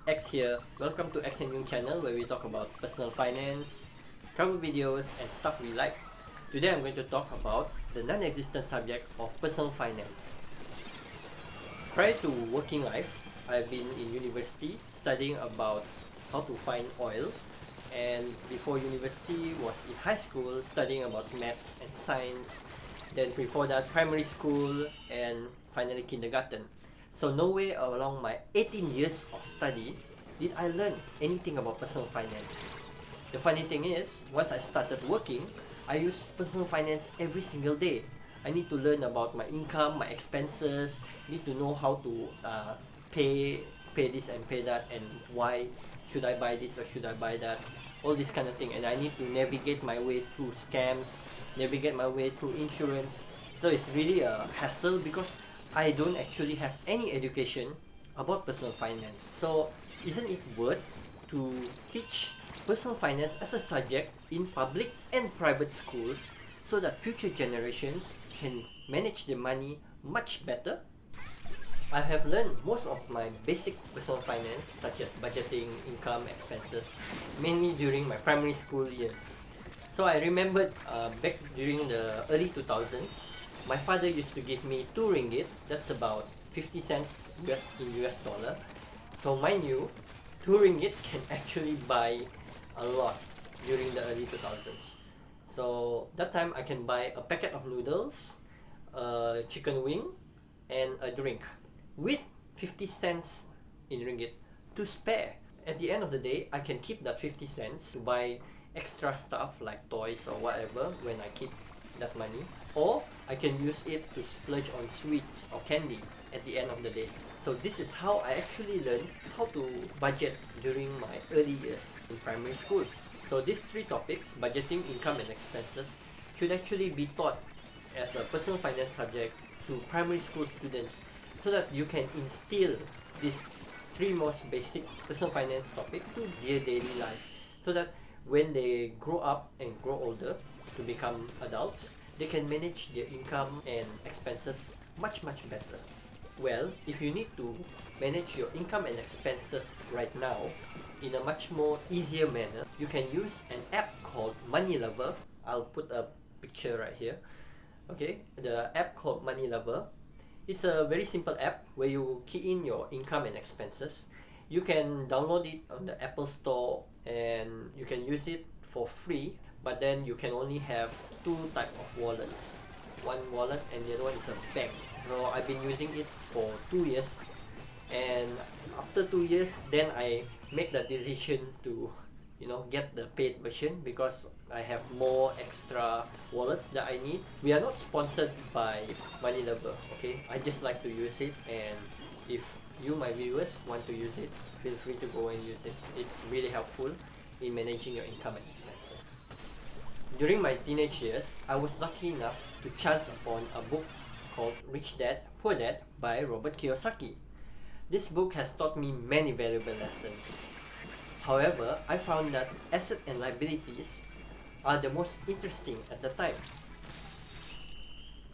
X here. Welcome to X and Yung channel where we talk about personal finance, travel videos, and stuff we like. Today I'm going to talk about the non-existent subject of personal finance. Prior to working life, I've been in university studying about how to find oil, and before university was in high school studying about maths and science, then before that primary school, and finally kindergarten. So nowhere along my 18 years of study did I learn anything about personal finance. The funny thing is, once I started working, I use personal finance every single day. I need to learn about my income, my expenses, need to know how to pay this and pay that, and why should I buy this or should I buy that, all this kind of thing. And I need to navigate my way through scams, navigate my way through insurance. So it's really a hassle because I don't actually have any education about personal finance. So isn't it worth to teach personal finance as a subject in public and private schools so that future generations can manage their money much better? I have learned most of my basic personal finance, such as budgeting, income, expenses, mainly during my primary school years. So I remembered back during the early 2000s, my father used to give me 2 ringgit, that's about 50 cents US dollar. So mind you, 2 ringgit can actually buy a lot during the early 2000s. So that time I can buy a packet of noodles, a chicken wing, and a drink with 50 cents in ringgit to spare. At the end of the day, I can keep that 50 cents to buy extra stuff like toys or whatever when I keep that money, or I can use it to splurge on sweets or candy at the end of the day. So this is how I actually learned how to budget during my early years in primary school. So these 3 topics, budgeting, income, and expenses, should actually be taught as a personal finance subject to primary school students so that you can instill these 3 most basic personal finance topics to their daily life, so that when they grow up and grow older to become adults, they can manage their income and expenses much better. Well, if you need to manage your income and expenses right now in a much more easier manner, you can use an app called Money Lover. I'll put a picture right here. Okay, the app called Money Lover. It's a very simple app where you key in your income and expenses. You can download it on the Apple Store and you can use it for free, but then you can only have 2 types of wallets. One wallet and the other one is a bank. So I've been using it for 2 years, and after 2 years then I make the decision to get the paid version because I have more extra wallets that I need. We are not sponsored by Money Lover, okay? I just like to use it, and if you, my viewers, want to use it, feel free to go and use it. It's really helpful in managing your income and expenses. During my teenage years, I was lucky enough to chance upon a book called Rich Dad, Poor Dad by Robert Kiyosaki. This book has taught me many valuable lessons. However, I found that assets and liabilities are the most interesting at the time.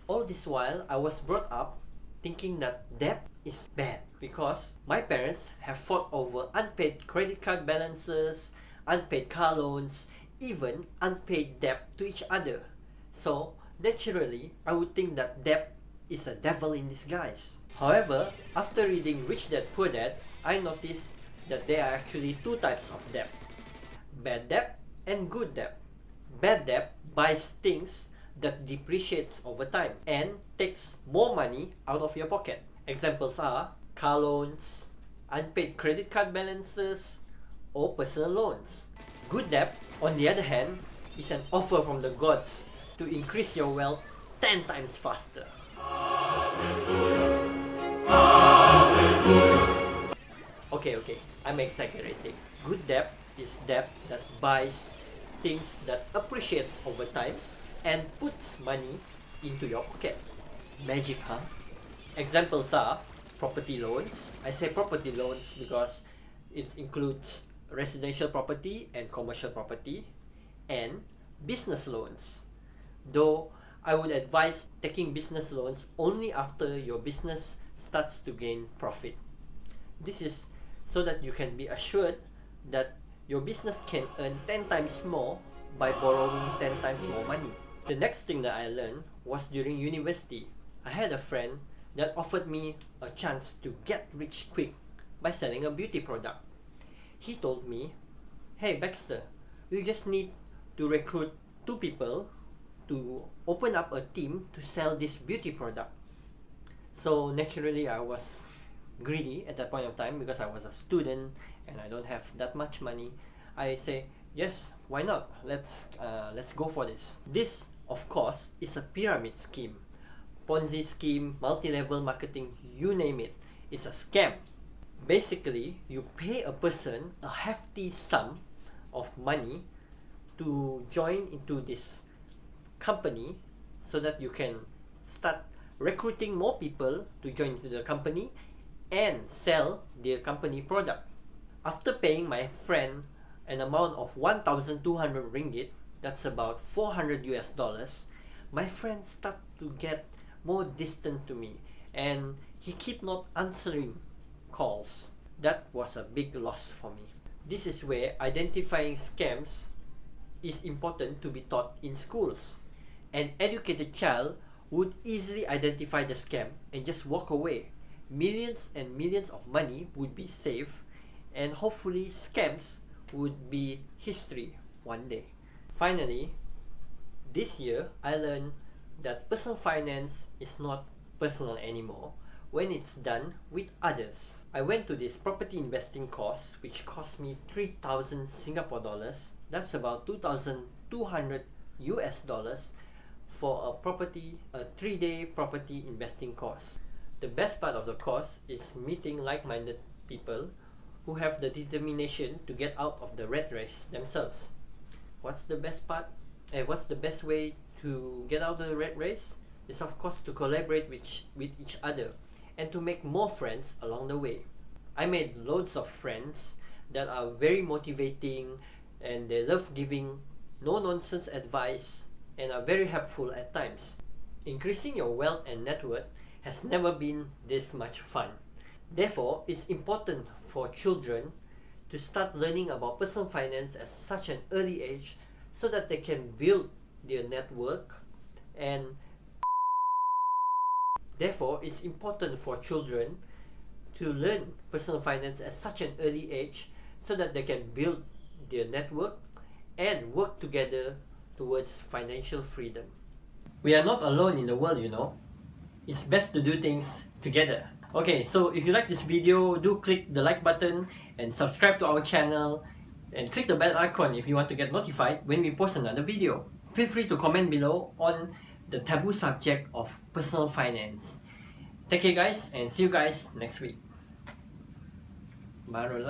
All this while, I was brought up thinking that debt is bad because my parents have fought over unpaid credit card balances, unpaid car loans, even unpaid debt to each other. So, naturally, I would think that debt is a devil in disguise. However, after reading Rich Dad Poor Dad, I noticed that there are actually 2 types of debt: bad debt and good debt. Bad debt buys things that depreciates over time and takes more money out of your pocket. Examples are car loans, unpaid credit card balances, or personal loans. Good debt, on the other hand, is an offer from the gods to increase your wealth 10 times faster. Okay, I'm exaggerating. Good debt is debt that buys things that appreciates over time and puts money into your pocket. Magic, huh? Examples are property loans. I say property loans because it includes residential property and commercial property, and business loans. Though I would advise taking business loans only after your business starts to gain profit. This is so that you can be assured that your business can earn 10 times more by borrowing 10 times more money. The next thing that I learned was during university. I had a friend that offered me a chance to get rich quick by selling a beauty product. He told me, "Hey Baxter, you just need to recruit 2 people to open up a team to sell this beauty product." So naturally I was greedy at that point of time because I was a student and I don't have that much money. I say, yes, why not? Let's go for this. This, of course, is a pyramid scheme, Ponzi scheme, multi-level marketing, you name it. It's a scam. Basically, you pay a person a hefty sum of money to join into this company so that you can start recruiting more people to join into the company and sell their company product. After paying my friend an amount of 1,200 ringgit, that's about $400, my friend started to get more distant to me and he kept not answering calls. That was a big loss for me. This is where identifying scams is important to be taught in schools. An educated child would easily identify the scam and just walk away. Millions and millions of money would be saved, and hopefully scams would be history one day. Finally, this year I learned that personal finance is not personal anymore when it's done with others. I went to this property investing course which cost me 3,000 Singapore dollars. That's about $2,200 for a 3-day property investing course. The best part of the course is meeting like-minded people who have the determination to get out of the rat race themselves. What's the best part? What's the best way to get out of the rat race? Is of course to collaborate with each other and to make more friends along the way. I made loads of friends that are very motivating and they love giving no-nonsense advice and are very helpful at times. Increasing your wealth and net worth has never been this much fun. Therefore, it's important for children to start learning about personal finance at such an early age so that they can build their network, and therefore it's important for children to learn personal finance at such an early age so that they can build their network and work together towards financial freedom. We are not alone in the world, you know. It's best to do things together. Okay, so if you like this video, do click the like button and subscribe to our channel and click the bell icon if you want to get notified when we post another video. Feel free to comment below on the taboo subject of personal finance. Take care guys, and see you guys next week. Bye.